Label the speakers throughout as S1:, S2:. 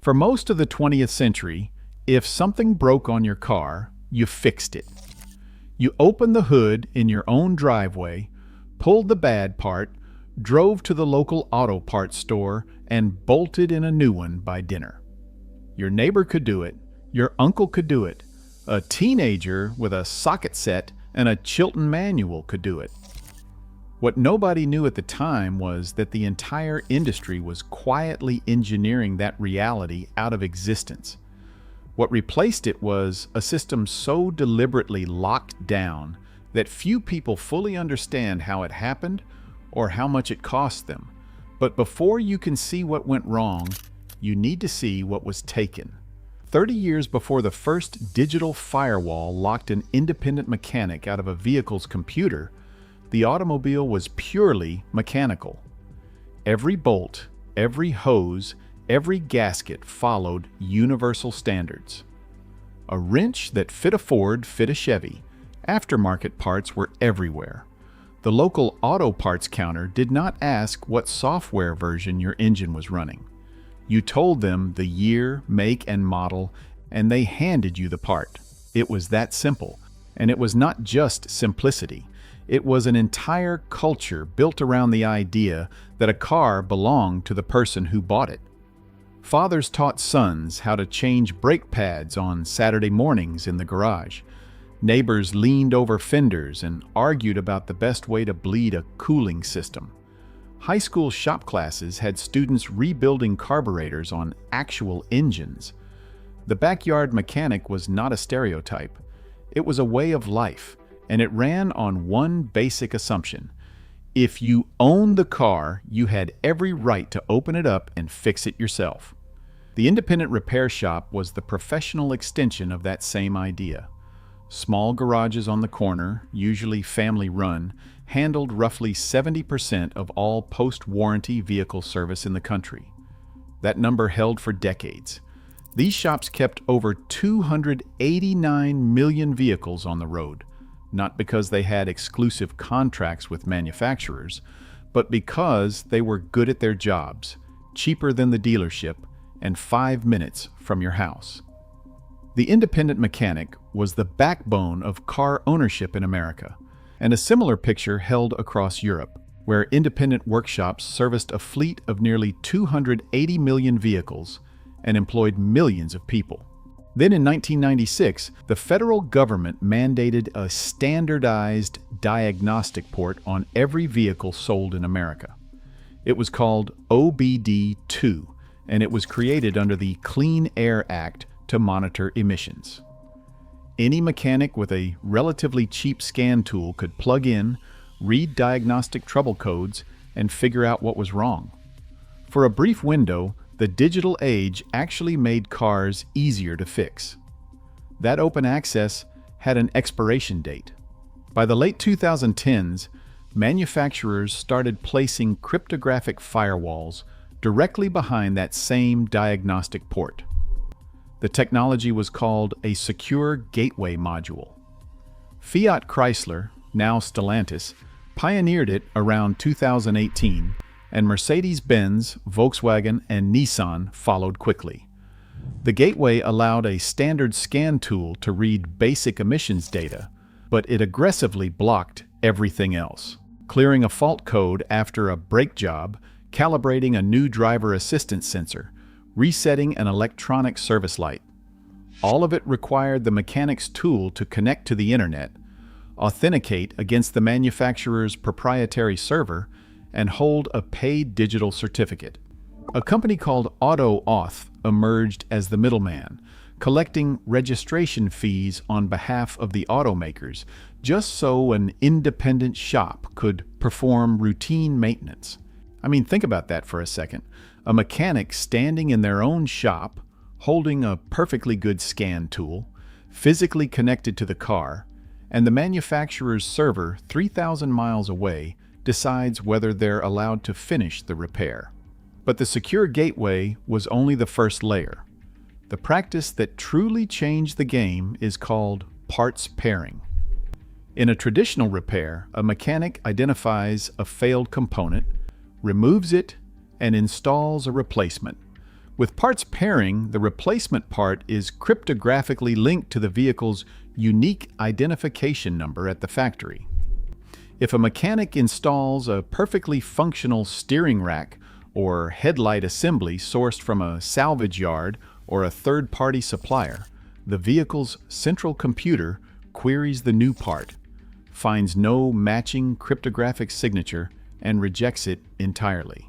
S1: For most of the 20th century, if something broke on your car, you fixed it. You opened the hood in your own driveway, pulled the bad part, drove to the local auto parts store, and bolted in a new one by dinner. Your neighbor could do it, your uncle could do it, a teenager with a socket set and a Chilton manual could do it. What nobody knew at the time was that the entire industry was quietly engineering that reality out of existence. What replaced it was a system so deliberately locked down that few people fully understand how it happened or how much it cost them. But before you can see what went wrong, you need to see what was taken. 30 years before the first digital firewall locked an independent mechanic out of a vehicle's computer, the automobile was purely mechanical. Every bolt, every hose, every gasket followed universal standards. A wrench that fit a Ford fit a Chevy. Aftermarket parts were everywhere. The local auto parts counter did not ask what software version your engine was running. You told them the year, make, and model, and they handed you the part. It was that simple. And it was not just simplicity. It was an entire culture built around the idea that a car belonged to the person who bought it. Fathers taught sons how to change brake pads on Saturday mornings in the garage. Neighbors leaned over fenders and argued about the best way to bleed a cooling system. High school shop classes had students rebuilding carburetors on actual engines. The backyard mechanic was not a stereotype. It was a way of life, and it ran on one basic assumption. If you owned the car, you had every right to open it up and fix it yourself. The independent repair shop was the professional extension of that same idea. Small garages on the corner, usually family-run, handled roughly 70% of all post-warranty vehicle service in the country. That number held for decades. These shops kept over 289 million vehicles on the road, not because they had exclusive contracts with manufacturers, but because they were good at their jobs, cheaper than the dealership, and 5 minutes from your house. The independent mechanic was the backbone of car ownership in America, and a similar picture held across Europe, where independent workshops serviced a fleet of nearly 280 million vehicles and employed millions of people. Then in 1996, the federal government mandated a standardized diagnostic port on every vehicle sold in America. It was called OBD2, and it was created under the Clean Air Act to monitor emissions. Any mechanic with a relatively cheap scan tool could plug in, read diagnostic trouble codes, and figure out what was wrong. For a brief window, the digital age actually made cars easier to fix. That open access had an expiration date. By the late 2010s, manufacturers started placing cryptographic firewalls directly behind that same diagnostic port. The technology was called a secure gateway module. Fiat Chrysler, now Stellantis, pioneered it around 2018, and Mercedes-Benz, Volkswagen, and Nissan followed quickly. The gateway allowed a standard scan tool to read basic emissions data, but it aggressively blocked everything else, clearing a fault code after a brake job, calibrating a new driver assistance sensor, resetting an electronic service light. All of it required the mechanic's tool to connect to the internet, authenticate against the manufacturer's proprietary server, and hold a paid digital certificate. A company called AutoAuth emerged as the middleman, collecting registration fees on behalf of the automakers, just so an independent shop could perform routine maintenance. I mean, think about that for a second. A mechanic standing in their own shop, holding a perfectly good scan tool, physically connected to the car, and the manufacturer's server 3,000 miles away decides whether they're allowed to finish the repair. But the secure gateway was only the first layer. The practice that truly changed the game is called parts pairing. In a traditional repair, a mechanic identifies a failed component, removes it, and installs a replacement. With parts pairing, the replacement part is cryptographically linked to the vehicle's unique identification number at the factory. If a mechanic installs a perfectly functional steering rack or headlight assembly sourced from a salvage yard or a third-party supplier, the vehicle's central computer queries the new part, finds no matching cryptographic signature, and rejects it entirely.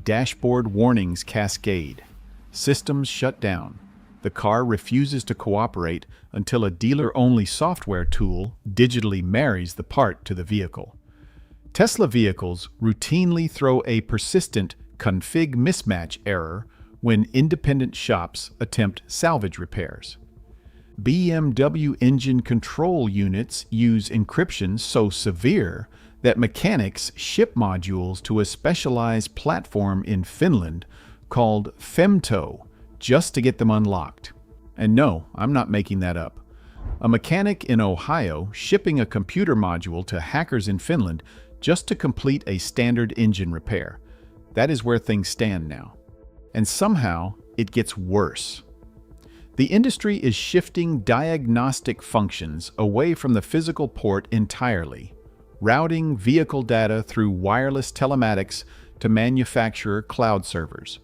S1: Dashboard warnings cascade. Systems shut down. The car refuses to cooperate until a dealer-only software tool digitally marries the part to the vehicle. Tesla vehicles routinely throw a persistent config mismatch error when independent shops attempt salvage repairs. BMW engine control units use encryption so severe that mechanics ship modules to a specialized platform in Finland called Femto just to get them unlocked. And no, I'm not making that up. A mechanic in Ohio shipping a computer module to hackers in Finland just to complete a standard engine repair. That is where things stand now. And somehow, it gets worse. The industry is shifting diagnostic functions away from the physical port entirely, routing vehicle data through wireless telematics to manufacturer cloud servers.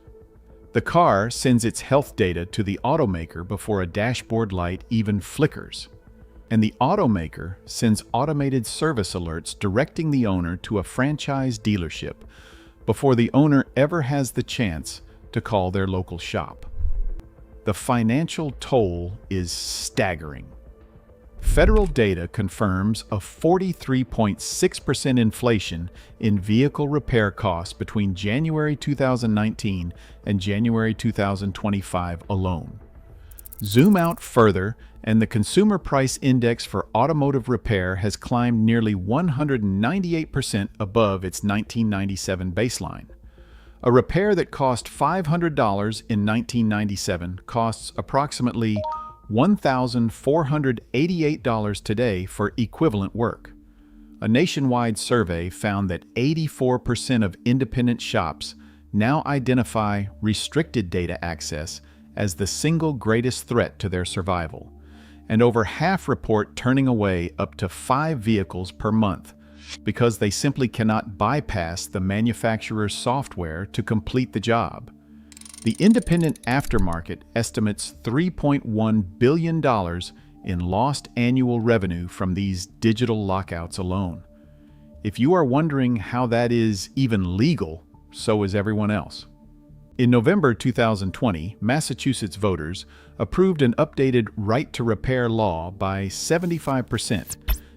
S1: The car sends its health data to the automaker before a dashboard light even flickers. And the automaker sends automated service alerts directing the owner to a franchise dealership before the owner ever has the chance to call their local shop. The financial toll is staggering. Federal data confirms a 43.6% inflation in vehicle repair costs between January 2019 and January 2025 alone. Zoom out further, and the Consumer Price Index for automotive repair has climbed nearly 198% above its 1997 baseline. A repair that cost $500 in 1997 costs approximately $1,488 today for equivalent work. A nationwide survey found that 84% of independent shops now identify restricted data access as the single greatest threat to their survival, and over half report turning away up to 5 vehicles per month because they simply cannot bypass the manufacturer's software to complete the job. The independent aftermarket estimates $3.1 billion in lost annual revenue from these digital lockouts alone. If you are wondering how that is even legal, so is everyone else. In November 2020, Massachusetts voters approved an updated right to repair law by 75%,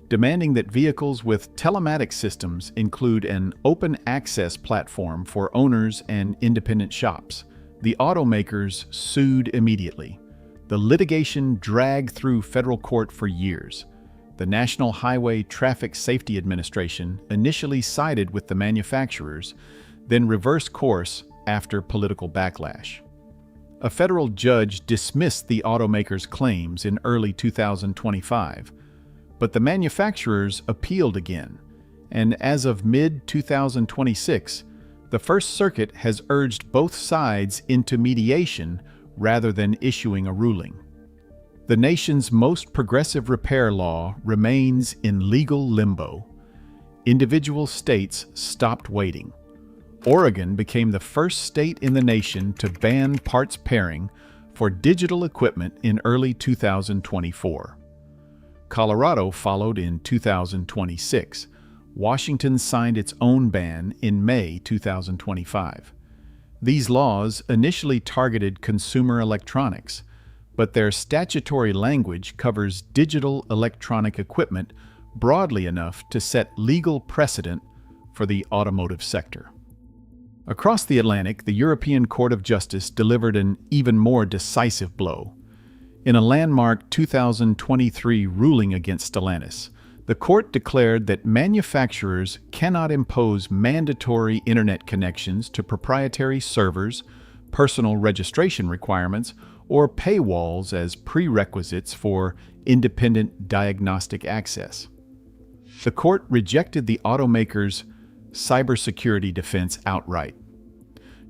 S1: demanding that vehicles with telematics systems include an open access platform for owners and independent shops. The automakers sued immediately. The litigation dragged through federal court for years. The National Highway Traffic Safety Administration initially sided with the manufacturers, then reversed course after political backlash. A federal judge dismissed the automakers' claims in early 2025, but the manufacturers appealed again, and as of mid-2026, the First Circuit has urged both sides into mediation rather than issuing a ruling. The nation's most progressive repair law remains in legal limbo. Individual states stopped waiting. Oregon became the first state in the nation to ban parts pairing for digital equipment in early 2024. Colorado followed in 2026. Washington signed its own ban in May 2025. These laws initially targeted consumer electronics, but their statutory language covers digital electronic equipment broadly enough to set legal precedent for the automotive sector. Across the Atlantic, the European Court of Justice delivered an even more decisive blow. In a landmark 2023 ruling against Stellantis, the court declared that manufacturers cannot impose mandatory internet connections to proprietary servers, personal registration requirements, or paywalls as prerequisites for independent diagnostic access. The court rejected the automaker's cybersecurity defense outright.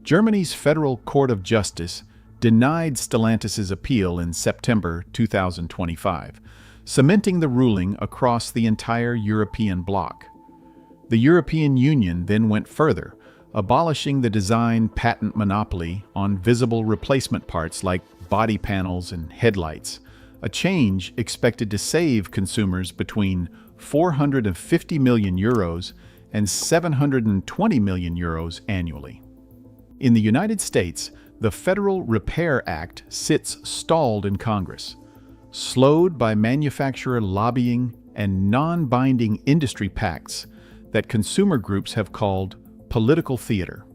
S1: Germany's Federal Court of Justice denied Stellantis' appeal in September 2025, cementing the ruling across the entire European bloc. The European Union then went further, abolishing the design patent monopoly on visible replacement parts like body panels and headlights, a change expected to save consumers between €450 million and €720 million annually. In the United States, the Federal Repair Act sits stalled in Congress, slowed by manufacturer lobbying and non-binding industry pacts that consumer groups have called political theater.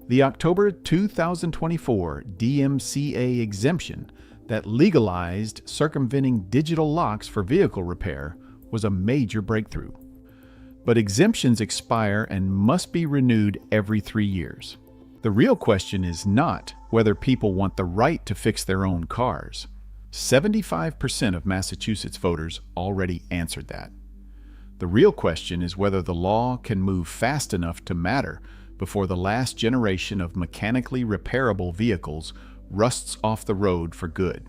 S1: The October 2024 DMCA exemption that legalized circumventing digital locks for vehicle repair was a major breakthrough. But exemptions expire and must be renewed every 3 years. The real question is not whether people want the right to fix their own cars. 75% of Massachusetts voters already answered that. The real question is whether the law can move fast enough to matter before the last generation of mechanically repairable vehicles rusts off the road for good.